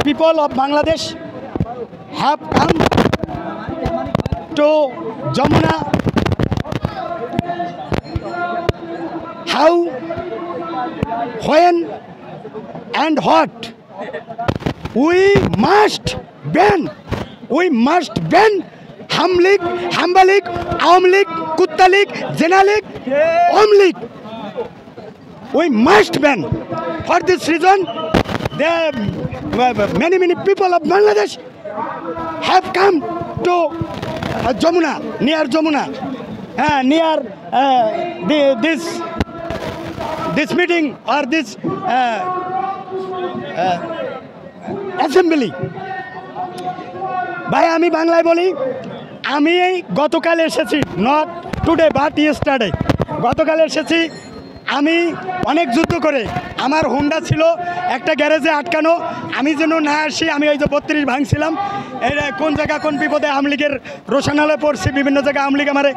people of Bangladesh have come to Jamuna. How, when and what? We must ban Ham League, Hamba League, Awam League, Kutta League, Jena League, Om League. We must ban. For this reason, many people of Bangladesh have come to Jamuna, near Jamuna, near this meeting or this assembly. ভাই আমি বাংলায় বলি, আমি গতকাল এসেছি, not today but yesterday. গতকাল এসেছি, আমি অনেক যুদ্ধ করে আমার হুন্ডা ছিল একটা গ্যারেজে আটকানো, আমি যেন না আসি, আমি ওই যে 32 ভাঙছিলাম। এই কোন জায়গা কোন বিপদে আমলিগের রোশনালে পড়ছি, বিভিন্ন জায়গায় আমলিগ আমারে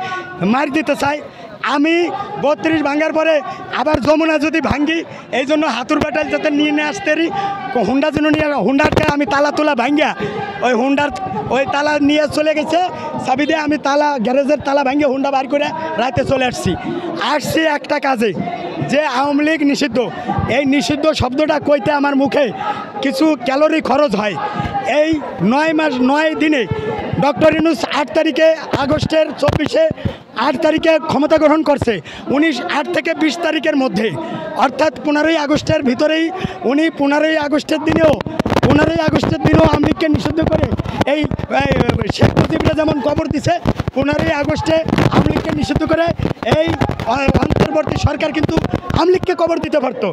মার দিতে চাই। আমি 32 ভাঙার পরে আবার যমুনা যদি ভাঙ্গি, এই জন্য হাতুর ব্যাটাল যাতে নিয়ে আসতে পারি, হুন্ডা যেন নিয়ে, হুন্ডারকে আমি তালা তোলা ভাঙ্গা ওই হুন্ডার ওই তালা নিয়ে চলে গেছে চাবি দিয়ে, আমি তালা গ্যারেজের তালা ভাঙ্গে হুন্ডা বার করে রাতে চলে আসছি একটা কাজে, যে আওয়ামী লীগ নিষিদ্ধ। এই নিষিদ্ধ শব্দটা কইতে আমার মুখে কিছু ক্যালোরি খরচ হয়। এই 9 মাস 9 দিনে ডক্টর ইউনূস 8 তারিখে আগস্টের 8 তারিখে ক্ষমতা গ্রহণ করছে। 8 থেকে 20 তারিখের মধ্যে, অর্থাৎ 15ই আগস্টের ভিতরেই উনি 15ই আগস্টের দিনেও আওয়ামী লীগকে নিষিদ্ধ করে এই শেখ মুজিবরা যেমন কবর দিছে, 15ই আগস্টে আওয়ামী লীগকে নিষিদ্ধ করে এই অন্তর্বর্তী সরকার কিন্তু আওয়ামী লীগকে কবর দিতে পারত।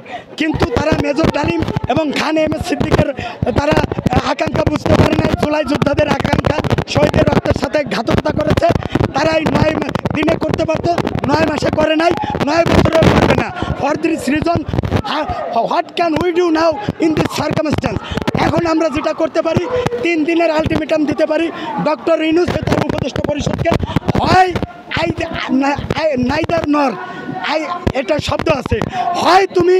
কিন্তু তারা মেজর ডালিম এবং খান এম এস সিদ্দিকের তারা আকাঙ্ক্ষা বুঝতে পারে নাই, জুলাই যোদ্ধাদের আকাঙ্ক্ষা, শহীদের রক্তের সাথে ঘাতকতা করেছে। তারা এই 9 দিনে করতে পারতো, 9 মাসে করে নাই, 9 বছরেও করবে না। For this reason, what can we do now in this circumstance? এখন আমরা যেটা করতে পারি, 3 দিনের আলটিমেটাম দিতে পারি ডক্টর ইউনূস তার উপদেষ্টা পরিষদকে, হয় নাইদার নর, এটা শব্দ আছে, হয় তুমি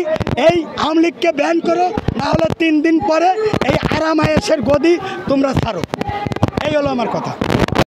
এই আওয়ামী লীগকে ব্যান করো, না হলে 3 দিন পরে এই আরাম আয়েশের গদি তোমরা ছাড়ো। এই হলো আমার কথা।